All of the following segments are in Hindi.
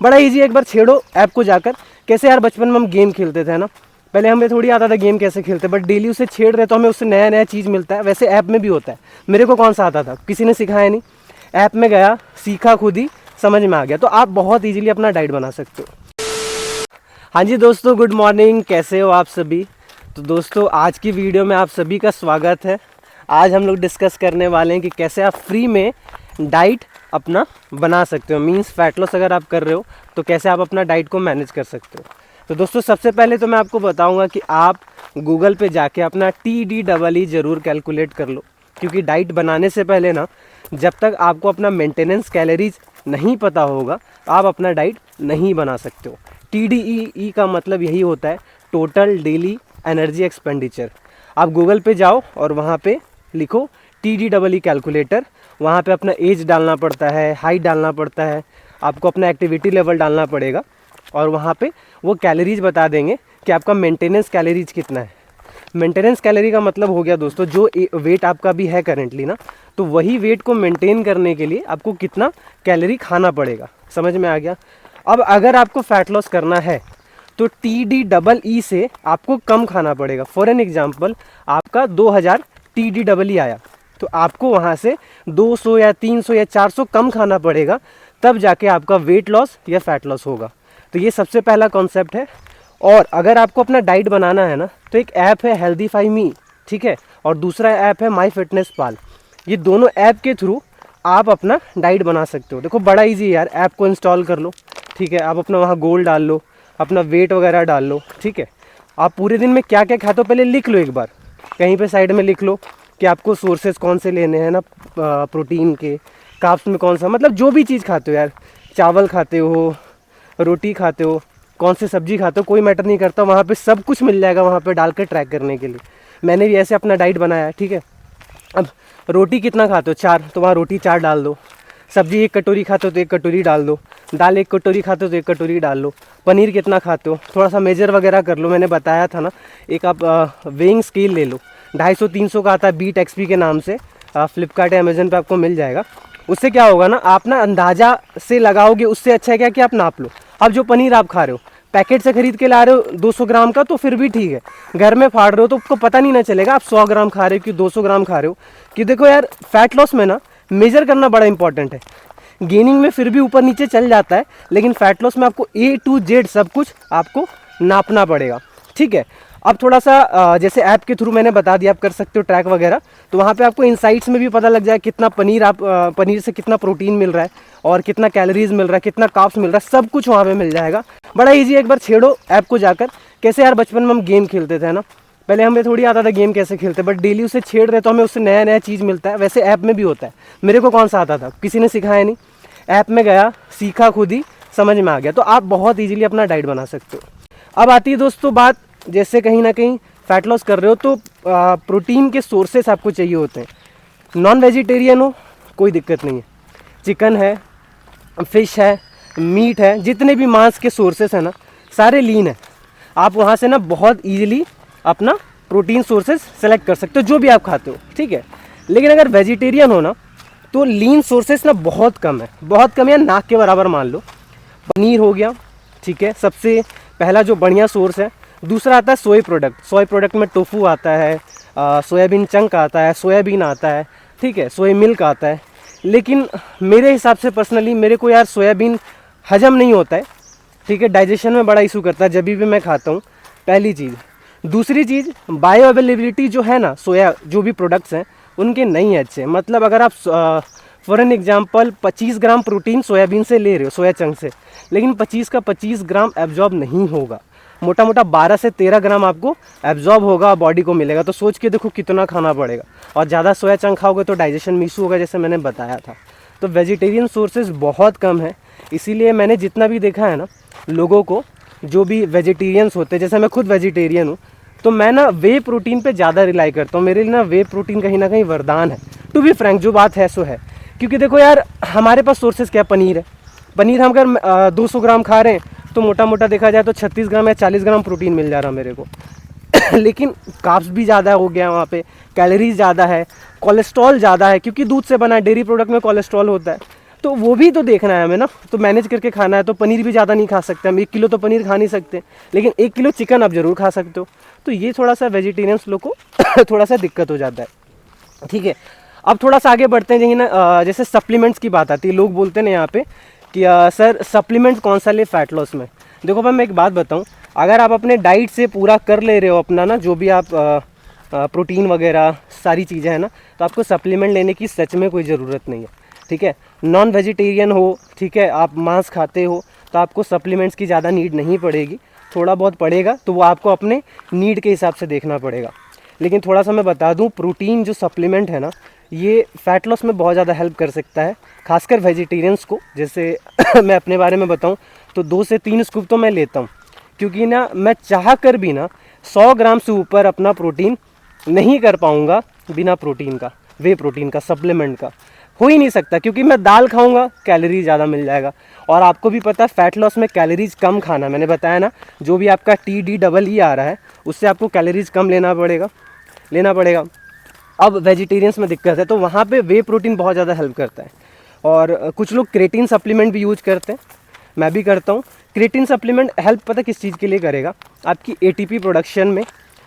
बड़ा इजी, एक बार छेड़ो ऐप को जाकर। कैसे यार बचपन में हम गेम खेलते थे ना, पहले हमें थोड़ी आता था गेम कैसे खेलते, बट डेली उसे छेड़ रहे तो हमें उससे नया नया चीज़ मिलता है। वैसे ऐप में भी होता है। मेरे को कौन सा आता था, किसी ने सिखाया नहीं, ऐप में गया, सीखा, खुद ही समझ में आ गया। तो आप बहुत ईजिली अपना डाइट बना सकते हो। हाँ जी दोस्तों, गुड मॉर्निंग, कैसे हो आप सभी। तो दोस्तों आज की वीडियो में आप सभी का स्वागत है। आज हम लोग डिस्कस करने वाले हैं कि कैसे आप फ्री में डाइट अपना बना सकते हो। मींस फैट लॉस अगर आप कर रहे हो तो कैसे आप अपना डाइट को मैनेज कर सकते हो। तो दोस्तों सबसे पहले तो मैं आपको बताऊंगा कि आप गूगल पे जाके अपना TDEE ज़रूर कैलकुलेट कर लो, क्योंकि डाइट बनाने से पहले ना जब तक आपको अपना मेंटेनेंस कैलोरीज नहीं पता होगा आप अपना डाइट नहीं बना सकते हो। TDEE का मतलब यही होता है, टोटल डेली एनर्जी एक्सपेंडिचर। आप गूगल पे जाओ और वहाँ पे लिखो TDEE कैलकुलेटर। वहाँ पे अपना एज डालना पड़ता है, हाइट डालना पड़ता है, आपको अपना एक्टिविटी लेवल डालना पड़ेगा और वहाँ पे वो कैलोरीज बता देंगे कि आपका मेंटेनेंस कैलोरीज कितना है। मेंटेनेंस कैलोरी का मतलब हो गया दोस्तों, जो वेट आपका भी है करेंटली ना, तो वही वेट को मेंटेन करने के लिए आपको कितना कैलोरी खाना पड़ेगा। समझ में आ गया। अब अगर आपको फैट लॉस करना है तो TDEE से आपको कम खाना पड़ेगा। फॉर एन एग्जाम्पल, आपका 2000 TDEE आया तो आपको वहाँ से 200 या 300 या 400 कम खाना पड़ेगा, तब जाके आपका वेट लॉस या फैट लॉस होगा। तो ये सबसे पहला कॉन्सेप्ट है। और अगर आपको अपना डाइट बनाना है ना, तो एक ऐप है हेल्दीफाई मी, ठीक है, और दूसरा ऐप है माई फिटनेस पाल। ये दोनों ऐप के थ्रू आप अपना डाइट बना सकते हो। देखो बड़ा इजी है यार, ऐप को इंस्टॉल कर लो, ठीक है, आप अपना वहाँ गोल डाल लो, अपना वेट वगैरह डाल लो, ठीक है। आप पूरे दिन में क्या क्या खाते हो पहले लिख लो, एक बार कहीं पे साइड में लिख लो कि आपको सोर्सेज कौन से लेने हैं ना, प्रोटीन के, कार्ब्स में कौन सा, मतलब जो भी चीज़ खाते हो यार, चावल खाते हो, रोटी खाते हो, कौन सी सब्जी खाते हो, कोई मैटर नहीं करता, वहाँ पे सब कुछ मिल जाएगा वहाँ पे डाल के ट्रैक करने के लिए। मैंने भी ऐसे अपना डाइट बनाया है, ठीक है। अब रोटी कितना खाते हो, 4, तो वहाँ रोटी 4 डाल दो। सब्जी 1 कटोरी खाते हो तो 1 कटोरी डाल दो। दाल 1 कटोरी खाते हो तो 1 कटोरी डाल लो। पनीर कितना खाते हो थोड़ा सा मेजर वगैरह कर लो, मैंने बताया था ना। एक आप वेइंग स्केल ले लो, 250-300 का आता है, बीट XP के नाम से, फ्लिपकार्ट या अमेजन पे आपको मिल जाएगा। उससे क्या होगा ना, आप ना अंदाज़ा से लगाओगे, उससे अच्छा है क्या कि आप नाप लो। अब जो पनीर आप खा रहे हो, पैकेट से खरीद के ला रहे हो 200 ग्राम का तो फिर भी ठीक है, घर में फाड़ रहे हो तो आपको पता नहीं ना चलेगा आप 100 ग्राम खा रहे हो कि 200 ग्राम खा रहे हो। कि देखो यार, फैट लॉस में ना मेजर करना बड़ा इंपॉर्टेंट है। गेनिंग में फिर भी ऊपर नीचे चल जाता है, लेकिन फैट लॉस में आपको A to Z सब कुछ आपको नापना पड़ेगा, ठीक है। अब थोड़ा सा जैसे ऐप के थ्रू मैंने बता दिया, आप कर सकते हो ट्रैक वगैरह, तो वहाँ पे आपको इनसाइट्स में भी पता लग जाए कितना पनीर आप पनीर से कितना प्रोटीन मिल रहा है और कितना कैलोरीज मिल रहा है, कितना कार्ब्स मिल रहा है, सब कुछ वहाँ पे मिल जाएगा। बड़ा इजी, एक बार छेड़ो ऐप को जाकर। कैसे यार बचपन में हम गेम खेलते थे ना, पहले हमें थोड़ी आता था गेम कैसे खेलते, बट डेली उसे छेड़ रहे तो हमें उससे नया नया चीज़ मिलता है। वैसे ऐप में भी होता है। मेरे को कौन सा आता था, किसी ने सिखाया नहीं, ऐप में गया, सीखा, खुद ही समझ में आ गया। तो आप बहुत ईजिली अपना डाइट बना सकते हो। अब आती है दोस्तों बात, जैसे कहीं ना कहीं फैट लॉस कर रहे हो तो प्रोटीन के सोर्सेस आपको चाहिए होते हैं। नॉन वेजिटेरियन हो कोई दिक्कत नहीं है, चिकन है, फिश है, मीट है, जितने भी मांस के सोर्सेस हैं ना सारे लीन है। आप वहाँ से ना बहुत ईजिली अपना प्रोटीन सोर्सेस सेलेक्ट कर सकते हो, जो भी आप खाते हो, ठीक है। लेकिन अगर वेजिटेरियन हो ना तो लीन सोर्सेस ना बहुत कम है, बहुत कम है, नाक के बराबर मान लो। पनीर हो गया, ठीक है, सबसे पहला जो बढ़िया सोर्स है। दूसरा आता है सोया प्रोडक्ट। सोया प्रोडक्ट में टोफू आता है, सोयाबीन चंक आता है, सोयाबीन आता है, ठीक है, सोया मिल्क आता है। लेकिन मेरे हिसाब से पर्सनली मेरे को यार सोयाबीन हजम नहीं होता है, ठीक है, डाइजेशन में बड़ा इशू करता है जब भी मैं खाता हूँ, पहली चीज़। दूसरी चीज़, बायो अवेलेबिलिटी जो है ना, सोया जो भी प्रोडक्ट्स हैं उनके नहीं है अच्छे। मतलब अगर आप for an example 25 gram protein soybean से ले रहे हो, सोया चंक से, लेकिन 25 का 25 ग्राम एब्जॉर्ब नहीं होगा। मोटा मोटा 12 से 13 ग्राम आपको एब्जॉर्ब होगा, बॉडी को मिलेगा। तो सोच के देखो कितना खाना पड़ेगा। और ज़्यादा सोया चंक खाओगे तो डाइजेशन में इशू होगा, जैसे मैंने बताया था। तो वेजिटेरियन सोर्सेज बहुत कम है, इसीलिए मैंने जितना भी देखा है ना लोगों को, जो भी वेजिटेरियंस होते हैं, जैसे मैं खुद वेजिटेरियन हूँ, तो मैं ना वे प्रोटीन पे ज़्यादा रिलाई करता हूँ। मेरे लिए ना वे प्रोटीन कहीं ना कहीं वरदान है, टू बी फ्रैंक, जो बात है सो है। क्योंकि देखो यार, हमारे पास सोर्सेज क्या, पनीर है। पनीर हम अगर 200 ग्राम खा रहे हैं तो मोटा मोटा देखा जाए तो 36 ग्राम या 40 ग्राम प्रोटीन मिल जा रहा मेरे को। लेकिन कार्ब्स भी ज़्यादा हो गया वहाँ पे, कैलोरीज ज़्यादा है, कोलेस्ट्रॉल ज़्यादा है, क्योंकि दूध से बना है, डेयरी प्रोडक्ट में कोलेस्ट्रॉल होता है। तो वो भी तो देखना है हमें ना, तो मैनेज करके खाना है। तो पनीर भी ज़्यादा नहीं खा सकते हम, 1 किलो तो पनीर खा नहीं सकते, लेकिन 1 किलो चिकन आप ज़रूर खा सकते हो। तो ये थोड़ा सा वेजिटेरियंस लोग को थोड़ा सा दिक्कत हो जाता है। ठीक है, अब थोड़ा सा आगे बढ़ते हैं। जैसे सप्लीमेंट्स की बात आती है, लोग बोलते हैं ना यहाँ पे कि सर सप्लीमेंट्स कौन सा ले फैट लॉस में। देखो भाई मैं एक बात बताऊँ, अगर आप अपने डाइट से पूरा कर ले रहे हो अपना ना, जो भी आप प्रोटीन वगैरह सारी चीज़ें हैं ना, तो आपको सप्लीमेंट लेने की सच में कोई ज़रूरत नहीं है। ठीक है, नॉन वेजिटेरियन हो, ठीक है, आप मांस खाते हो, तो आपको सप्लीमेंट्स की ज़्यादा नीड नहीं पड़ेगी। थोड़ा बहुत पड़ेगा तो वो आपको अपने नीड के हिसाब से देखना पड़ेगा। लेकिन थोड़ा सा मैं बता दूं, प्रोटीन जो सप्लीमेंट है ना, ये फ़ैट लॉस में बहुत ज़्यादा हेल्प कर सकता है, खासकर वेजिटेरियंस को। जैसे मैं अपने बारे में बताऊं तो 2 से 3 स्कूप तो मैं लेता हूं, क्योंकि ना मैं चाह कर भी ना 100 ग्राम से ऊपर अपना प्रोटीन नहीं कर पाऊँगा बिना प्रोटीन का, वे प्रोटीन का, सप्लीमेंट का। हो ही नहीं सकता, क्योंकि मैं दाल खाऊंगा कैलोरी ज़्यादा मिल जाएगा। और आपको भी पता है फ़ैट लॉस में कैलोरीज कम खाना, मैंने बताया ना, जो भी आपका TDEE आ रहा है उससे आपको कैलोरीज कम लेना पड़ेगा। अब वेजिटेरियंस में दिक्कत है, तो वहाँ पे वे प्रोटीन बहुत ज़्यादा हेल्प करता है। और कुछ लोग क्रेटीन सप्लीमेंट भी यूज करते हैं, मैं भी करता हूँ। क्रेटीन सप्लीमेंट हेल्प पता किस चीज़ के लिए करेगा, आपकी ATP प्रोडक्शन में।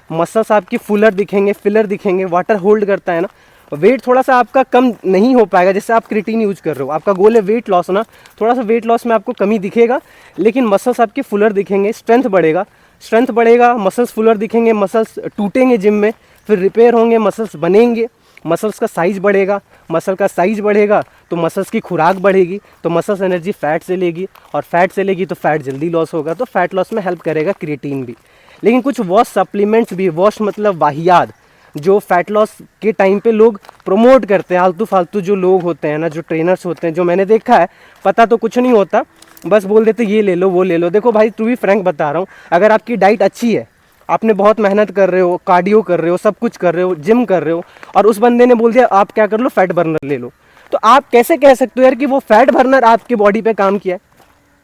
मसल्स आपकी फुलर दिखेंगे, फिलर दिखेंगे, वाटर होल्ड करता है ना। वेट थोड़ा सा आपका कम नहीं हो पाएगा, जैसे आप क्रेटीन यूज कर रहे हो, आपका गोल है वेट लॉस ना, थोड़ा सा वेट लॉस में आपको कमी दिखेगा, लेकिन मसल्स आपके फुलर दिखेंगे, स्ट्रेंथ बढ़ेगा, मसल्स फुलर दिखेंगे, मसल्स टूटेंगे जिम में, फिर रिपेयर होंगे, मसल्स बनेंगे, मसल्स का साइज बढ़ेगा, मसल का साइज बढ़ेगा तो मसल्स की खुराक बढ़ेगी, तो मसल्स एनर्जी फैट से लेगी, और फैट से लेगी तो फैट जल्दी लॉस होगा, तो फैट लॉस में हेल्प करेगा क्रिएटिन भी। लेकिन कुछ वॉश सप्लीमेंट्स भी, वॉश मतलब वाहियात, जो फैट लॉस के टाइम पे लोग प्रमोट करते हैं, आलतू फालतू जो लोग होते हैं ना, जो ट्रेनर्स होते हैं, जो मैंने देखा है, पता तो कुछ नहीं होता, बस बोल देते ये ले लो वो ले लो। देखो भाई तू भी फ्रैंक बता रहा हूँ, अगर आपकी डाइट अच्छी है, आपने बहुत मेहनत कर रहे हो, कार्डियो कर रहे हो, सब कुछ कर रहे हो, जिम कर रहे हो, और उस बंदे ने बोल दिया आप क्या कर लो, फैट बर्नर ले लो, तो आप कैसे कह सकते हो यार कि वो फैट बर्नर आपकी बॉडी पे काम किया है?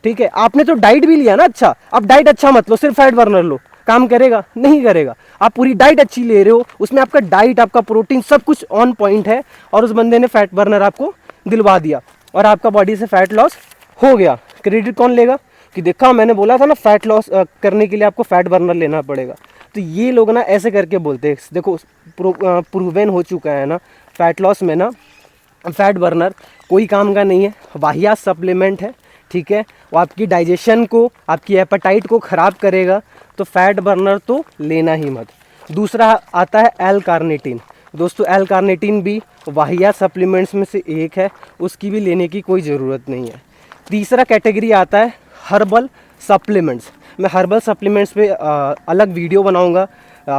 ठीक है, आपने तो डाइट भी लिया ना अच्छा, अब डाइट अच्छा मत लो, सिर्फ फैट बर्नर लो, काम करेगा? नहीं करेगा। आप पूरी डाइट अच्छी ले रहे हो, उसमें आपका डाइट, आपका प्रोटीन, सब कुछ ऑन पॉइंट है, और उस बंदे ने फैट बर्नर आपको दिलवा दिया और आपका बॉडी से फैट लॉस हो गया। क्रेडिट कौन लेगा कि देखा मैंने बोला था ना, फैट लॉस करने के लिए आपको फैट बर्नर लेना पड़ेगा। तो ये लोग ना ऐसे करके बोलते हैं। देखो प्रूवन हो चुका है ना फैट लॉस में ना, फैट बर्नर कोई काम का नहीं है, वाहियात सप्लीमेंट है। ठीक है, वो आपकी डाइजेशन को, आपकी एपेटाइट को ख़राब करेगा, तो फैट बर्नर तो लेना ही मत। दूसरा आता है एल कार्निटीन। दोस्तों एल कार्निटीन भी वाहियात सप्लीमेंट्स में से एक है, उसकी भी लेने की कोई ज़रूरत नहीं है। तीसरा कैटेगरी आता है हर्बल सप्लीमेंट्स। मैं हर्बल सप्लीमेंट्स पे अलग वीडियो बनाऊंगा,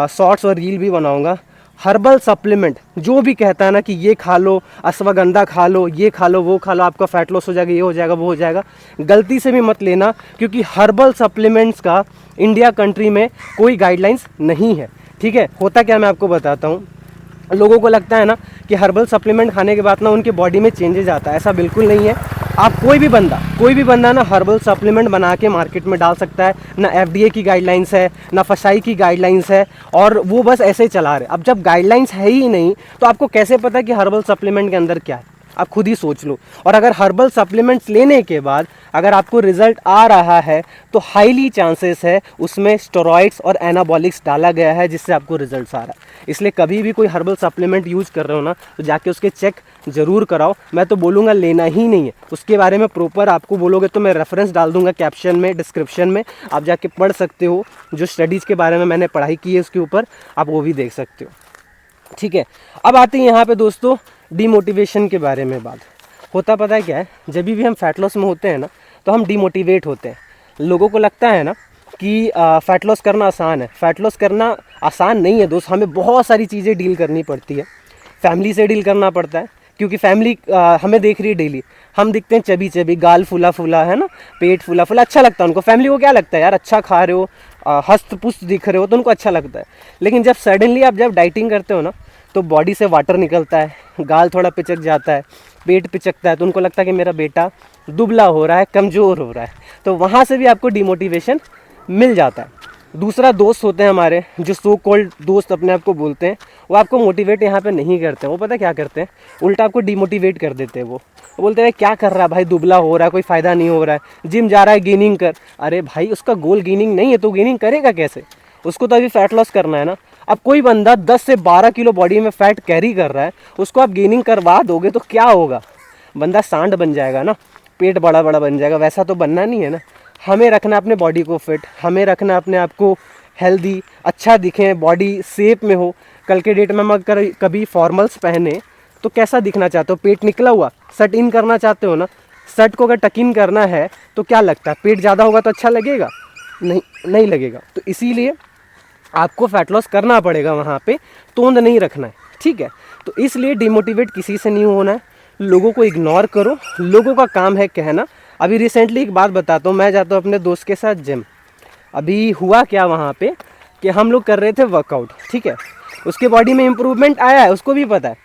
शॉर्ट्स और रील भी बनाऊंगा। हर्बल सप्लीमेंट जो भी कहता है ना कि ये खा लो, अश्वगंधा खा लो, ये खा लो, वो खा लो, आपका फैट लॉस हो जाएगा, ये हो जाएगा, वो हो जाएगा, गलती से भी मत लेना, क्योंकि हर्बल सप्लीमेंट्स का इंडिया कंट्री में कोई गाइडलाइंस नहीं है। ठीक है, होता क्या मैं आपको बताता हूँ। लोगों को लगता है ना कि हर्बल सप्लीमेंट खाने के बाद ना उनके बॉडी में चेंजेस आता है, ऐसा बिल्कुल नहीं है। आप कोई भी बंदा ना हर्बल सप्लीमेंट बना के मार्केट में डाल सकता है, ना FDA की गाइडलाइंस है, ना फसाई की गाइडलाइंस है, और वो बस ऐसे ही चला रहे। अब जब गाइडलाइंस है ही नहीं तो आपको कैसे पता कि हर्बल सप्लीमेंट के अंदर क्या है? आप खुद ही सोच लो। और अगर हर्बल सप्लीमेंट्स लेने के बाद अगर आपको रिजल्ट आ रहा है तो हाईली चांसेस है उसमें स्टेरॉइड्स और एनाबॉलिक्स डाला गया है, जिससे आपको रिजल्ट्स आ रहा है। इसलिए कभी भी कोई हर्बल सप्लीमेंट यूज़ कर रहे हो ना, तो जाके उसके चेक ज़रूर कराओ। मैं तो बोलूँगा लेना ही नहीं है, उसके बारे में प्रॉपर आपको बोलोगे तो मैं रेफरेंस डाल दूँगा कैप्शन में, डिस्क्रिप्शन में, आप जाके पढ़ सकते हो। जो स्टडीज़ के बारे में मैंने पढ़ाई की है उसके ऊपर आप वो भी देख सकते हो। ठीक है, अब आते हैं यहाँ पे दोस्तों डीमोटिवेशन के बारे में। बात होता पता है क्या है, जब भी हम फैट लॉस में होते हैं ना तो हम डीमोटिवेट होते हैं। लोगों को लगता है ना कि फ़ैट लॉस करना आसान है। फ़ैट लॉस करना आसान नहीं है दोस्त, हमें बहुत सारी चीज़ें डील करनी पड़ती है। फैमिली से डील करना पड़ता है, क्योंकि फैमिली हमें देख रही है डेली, हम दिखते हैं चबी चबी, गाल फूला फूला है ना, पेट फूला फूला, अच्छा लगता है उनको। फैमिली को क्या लगता है यार, अच्छा खा रहे हो, हस्त पुस्त दिख रहे हो, तो उनको अच्छा लगता है। लेकिन जब सडनली आप जब डाइटिंग करते हो ना तो बॉडी से वाटर निकलता है, गाल थोड़ा पिचक जाता है, पेट पिचकता है, तो उनको लगता है कि मेरा बेटा दुबला हो रहा है, कमज़ोर हो रहा है, तो वहाँ से भी आपको डिमोटिवेशन मिल जाता है। दूसरा दोस्त होते हैं हमारे जो सो कॉल्ड दोस्त अपने आप को बोलते हैं, वो आपको मोटिवेट यहाँ पे नहीं करते हैं। वो पता क्या करते हैं, उल्टा आपको डिमोटिवेट कर देते हैं। वो बोलते हैं क्या कर रहा है भाई, दुबला हो रहा है, कोई फ़ायदा नहीं हो रहा है, जिम जा रहा है गेनिंग कर। अरे भाई उसका गोल गेनिंग नहीं है तो गेनिंग करेगा कैसे, उसको तो अभी फैट लॉस करना है ना। अब कोई बंदा 10 से 12 किलो बॉडी में फैट कैरी कर रहा है, उसको आप गेनिंग करवा दोगे तो क्या होगा, बंदा सांड बन जाएगा ना, पेट बड़ा बड़ा बन जाएगा। वैसा तो बनना नहीं है ना। हमें रखना अपने बॉडी को फिट, हमें रखना अपने आप को हेल्दी, अच्छा दिखें, बॉडी शेप में हो। कल के डेट में हम अगर कभी फॉर्मल्स पहने तो कैसा दिखना चाहते हो, पेट निकला हुआ, शर्ट इन करना चाहते हो ना, शर्ट को अगर टक इन करना है तो क्या लगता है, पेट ज़्यादा होगा तो अच्छा लगेगा, नहीं लगेगा। तो इसीलिए आपको फैट लॉस करना पड़ेगा, वहाँ पे तोंद नहीं रखना है, ठीक है। तो इसलिए डिमोटिवेट किसी से नहीं होना है, लोगों को इग्नोर करो, लोगों का काम है कहना। अभी रिसेंटली एक बात बताता हूँ, मैं जाता हूँ अपने दोस्त के साथ जिम। अभी हुआ क्या वहाँ पे कि हम लोग कर रहे थे वर्कआउट, ठीक है, उसके बॉडी में इम्प्रूवमेंट आया है, उसको भी पता है।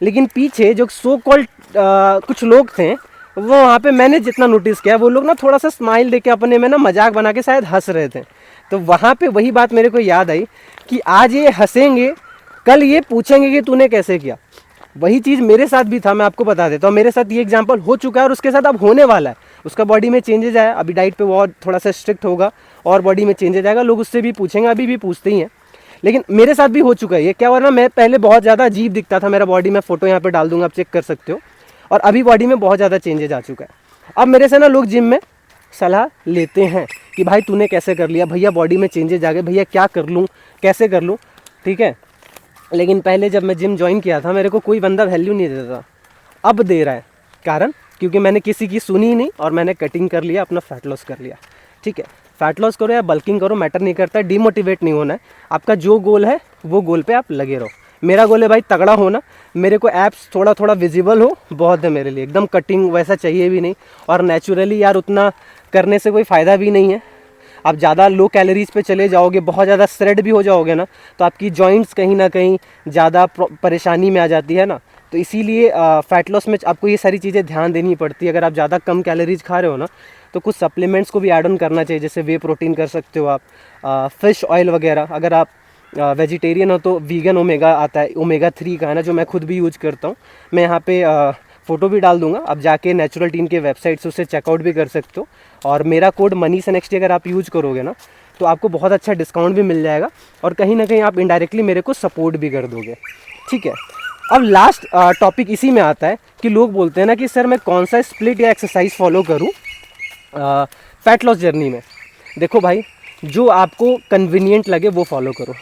लेकिन पीछे जो सो कॉल्ड कुछ लोग थे, वो वहाँ पे मैंने जितना नोटिस किया, वो लोग ना थोड़ा सा स्माइल देके अपने में ना मजाक बना के शायद हंस रहे थे। तो वहाँ पे वही बात मेरे को याद आई कि आज ये हंसेंगे, कल ये पूछेंगे कि तूने कैसे किया। वही चीज़ मेरे साथ भी था, मैं आपको बता देता हूँ। मेरे साथ ये एग्जांपल हो चुका है और उसके साथ अब होने वाला है। उसका बॉडी में चेंजेज आया, अभी डाइट पे वो और थोड़ा सा स्ट्रिक्ट होगा और बॉडी में चेंजेज आएगा। लोग उससे भी पूछेंगे, अभी भी पूछते ही हैं, लेकिन मेरे साथ भी हो चुका है ये। क्या हुआ ना, मैं पहले बहुत ज़्यादा अजीब दिखता था मेरा बॉडी, में फ़ोटो यहाँ पे डाल दूंगा, आप चेक कर सकते हो। और अभी बॉडी में बहुत ज़्यादा चेंजेज आ चुका है। अब मेरे से ना लोग जिम में सलाह लेते हैं कि भाई तूने कैसे कर लिया, भैया बॉडी में चेंजेज आ गए, भैया क्या कर लूँ, कैसे कर लूँ, ठीक है। लेकिन पहले जब मैं जिम ज्वाइन किया था, मेरे को कोई बंदा वैल्यू नहीं देता था, अब दे रहा है। कारण क्योंकि मैंने किसी की सुनी ही नहीं और मैंने कटिंग कर लिया, अपना फैट लॉस कर लिया, ठीक है। फैट लॉस करो या बल्किंग करो, मैटर नहीं करता, डिमोटिवेट नहीं होना है। आपका जो गोल है वो गोल पे आप लगे रहो। मेरा गोल है भाई तगड़ा होना, मेरे को एप्स थोड़ा थोड़ा विजिबल हो बहुत है मेरे लिए, एकदम कटिंग वैसा चाहिए भी नहीं। और नेचुरली यार उतना करने से कोई फ़ायदा भी नहीं है। आप ज़्यादा लो कैलोरीज पे चले जाओगे, बहुत ज़्यादा श्रेड भी हो जाओगे ना, तो आपकी जॉइंट्स कहीं ना कहीं ज़्यादा परेशानी में आ जाती है ना। तो इसीलिए फ़ैट लॉस में आपको ये सारी चीज़ें ध्यान देनी पड़ती है। अगर आप ज़्यादा कम कैलोरीज खा रहे हो ना, तो कुछ सप्लीमेंट्स को भी ऐड ऑन करना चाहिए, जैसे वे प्रोटीन कर सकते हो आप, फ़िश ऑयल वगैरह। अगर आप वेजिटेरियन हो तो वीगन ओमेगा आता है, ओमेगा 3 का है ना, जो मैं खुद भी यूज करता हूँ। मैं यहाँ पे फ़ोटो भी डाल दूंगा, आप जाके नेचुरल टीन के वेबसाइट से उसे चेकआउट भी कर सकते हो। और मेरा कोड मनीषNXT अगर आप यूज करोगे ना, तो आपको बहुत अच्छा डिस्काउंट भी मिल जाएगा और कहीं ना कहीं आप इनडायरेक्टली मेरे को सपोर्ट भी कर दोगे, ठीक है। अब लास्ट टॉपिक इसी में आता है कि लोग बोलते हैं ना कि सर मैं कौन सा स्प्लिट या एक्सरसाइज फॉलो करूँ फैट लॉस जर्नी में। देखो भाई, जो आपको कन्वीनियंट लगे वो फॉलो करो।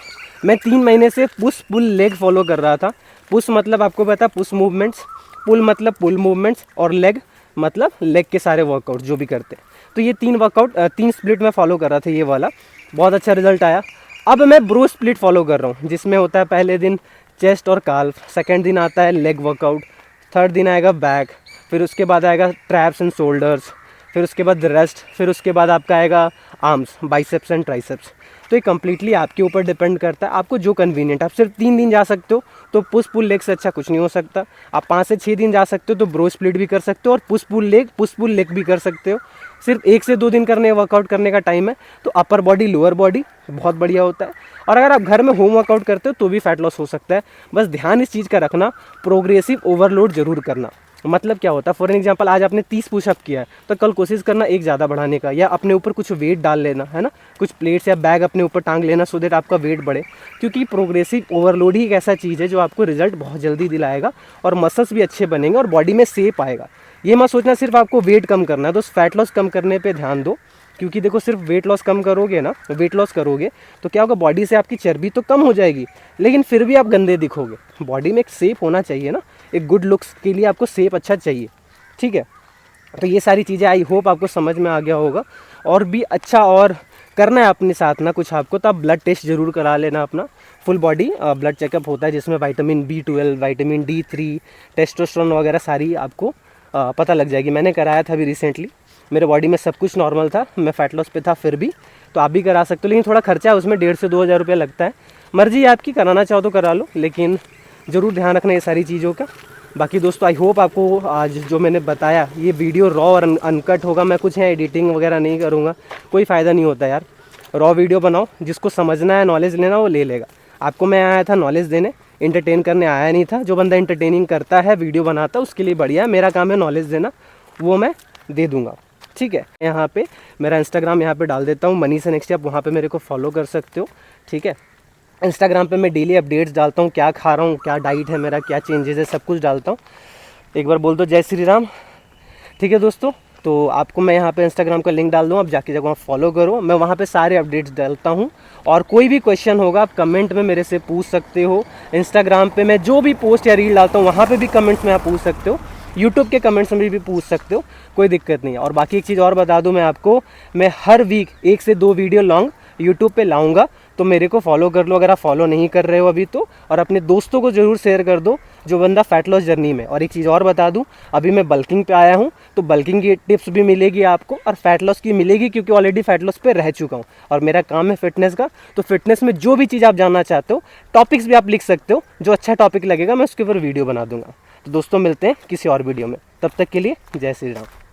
मैं 3 महीने से पुश पुल लेग फॉलो कर रहा था। पुश मतलब आपको पता, पुश मूवमेंट्स, पुल मतलब पुल मूवमेंट्स, और लेग मतलब लेग के सारे वर्कआउट जो भी करते हैं। तो ये 3 वर्कआउट 3 स्प्लिट में फॉलो कर रहा था, ये वाला बहुत अच्छा रिजल्ट आया। अब मैं ब्रो स्प्लिट फॉलो कर रहा हूँ, जिसमें होता है पहले दिन चेस्ट और काल्फ, सेकेंड दिन आता है लेग वर्कआउट, थर्ड दिन आएगा बैक, फिर उसके बाद आएगा ट्रैप्स एंड शोल्डर्स, फिर उसके बाद रेस्ट, फिर उसके बाद आपका आएगा आर्म्स, बाइसेप्स एंड ट्राइसेप्स। तो ये कम्प्लीटली आपके ऊपर डिपेंड करता है, आपको जो कन्वीनियंट। आप सिर्फ 3 दिन जा सकते हो तो पुश पुल लेग से अच्छा कुछ नहीं हो सकता। आप 5 से 6 दिन जा सकते हो तो ब्रो स्प्लिट भी कर सकते हो और पुश पुल लेग भी कर सकते हो। सिर्फ 1 से 2 दिन करने वर्कआउट करने का टाइम है, तो अपर बॉडी लोअर बॉडी बहुत बढ़िया होता है। और अगर आप घर में होम वर्कआउट करते हो तो भी फैट लॉस हो सकता है। बस ध्यान इस चीज़ का रखना, प्रोग्रेसिव ओवरलोड जरूर करना। मतलब क्या होता है, फॉर एग्जांपल आज आपने 30 पुशअप किया है, तो कल कोशिश करना एक ज़्यादा बढ़ाने का, या अपने ऊपर कुछ वेट डाल लेना, है ना, कुछ प्लेट्स या बैग अपने ऊपर टांग लेना, सो दैट आपका वेट बढ़े। क्योंकि प्रोग्रेसिव ओवरलोड ही एक ऐसा चीज़ है जो आपको रिजल्ट बहुत जल्दी दिलाएगा और मसल्स भी अच्छे बनेंगे और बॉडी में शेप आएगा। ये मत सोचना सिर्फ आपको वेट कम करना है, तो फैट लॉस कम करने पर ध्यान दो। क्योंकि देखो, सिर्फ वेट लॉस कम करोगे ना, वेट लॉस करोगे तो क्या होगा, बॉडी से आपकी चर्बी तो कम हो जाएगी, लेकिन फिर भी आप गंदे दिखोगे। बॉडी में एक शेप होना चाहिए ना, एक गुड लुक्स के लिए आपको शेप अच्छा चाहिए, ठीक है। तो ये सारी चीज़ें आई होप आपको समझ में आ गया होगा। और भी अच्छा और करना है अपने साथ ना कुछ आपको, तो आप ब्लड टेस्ट जरूर करा लेना अपना। फुल बॉडी ब्लड चेकअप होता है, जिसमें vitamin B12, vitamin D3, testosterone वगैरह सारी आपको पता लग जाएगी। मैंने कराया था अभी रिसेंटली, मेरे बॉडी में सब कुछ नॉर्मल था, मैं फैट लॉस पे था फिर भी। तो आप भी करा सकते हो, लेकिन थोड़ा खर्चा है उसमें, 1,500 से 2,000 रुपये लगता है। मर्जी है आपकी, कराना चाहो तो करा लो, लेकिन ज़रूर ध्यान रखना ये सारी चीज़ों का। बाकी दोस्तों, आई होप आपको आज जो मैंने बताया ये वीडियो रॉ और अनकट होगा। मैं कुछ है एडिटिंग वगैरह नहीं करूँगा, कोई फ़ायदा नहीं होता यार। रॉ वीडियो बनाओ, जिसको समझना है, नॉलेज लेना, वो ले लेगा। आपको मैं आया था नॉलेज देने, इंटरटेन करने आया नहीं था। जो बंदा इंटरटेनिंग करता है, वीडियो बनाता है, उसके लिए बढ़िया है। मेरा काम है नॉलेज देना, वो मैं दे दूँगा, ठीक है। यहाँ पे मेरा इंस्टाग्राम यहाँ पे डाल देता हूँ, मनी से नेक्स्ट, आप वहाँ पे मेरे को फॉलो कर सकते हो, ठीक है। इंस्टाग्राम पे मैं डेली अपडेट्स डालता हूँ, क्या खा रहा हूँ, क्या डाइट है मेरा, क्या चेंजेस है, सब कुछ डालता हूँ। एक बार बोल दो जय श्री राम, ठीक है दोस्तों। तो आपको मैं यहाँ पे इंस्टाग्राम का लिंक डाल दूँ, आप जाके वहाँ फॉलो करो। मैं वहाँ पे सारे अपडेट्स डालता हूँ, और कोई भी क्वेश्चन होगा आप कमेंट में मेरे से पूछ सकते हो। इंस्टाग्राम पे मैं जो भी पोस्ट या रील डालता हूँ, वहाँ पे भी कमेंट्स में आप पूछ सकते हो। यूट्यूब के कमेंट्स में भी पूछ सकते हो, कोई दिक्कत नहीं है। और बाकी एक चीज़ और बता दूं मैं आपको, मैं हर वीक 1 से 2 वीडियो लॉन्ग यूट्यूब पे लाऊंगा, तो मेरे को फॉलो कर लो अगर आप फॉलो नहीं कर रहे हो अभी तो। और अपने दोस्तों को ज़रूर शेयर कर दो जो बंदा फैट लॉस जर्नी में। और एक चीज़ और बता दूं, अभी मैं बल्किंग पे आया हूं, तो बल्किंग की टिप्स भी मिलेगी आपको, और फैट लॉस की मिलेगी, क्योंकि ऑलरेडी फैट लॉस पे रह चुका हूँ और मेरा काम है फिटनेस का। तो फिटनेस में जो भी चीज़ आप जानना चाहते हो, टॉपिक्स भी आप लिख सकते हो, जो अच्छा टॉपिक लगेगा मैं उसके ऊपर वीडियो बना दूंगा। तो दोस्तों मिलते हैं किसी और वीडियो में, तब तक के लिए जय श्री राम।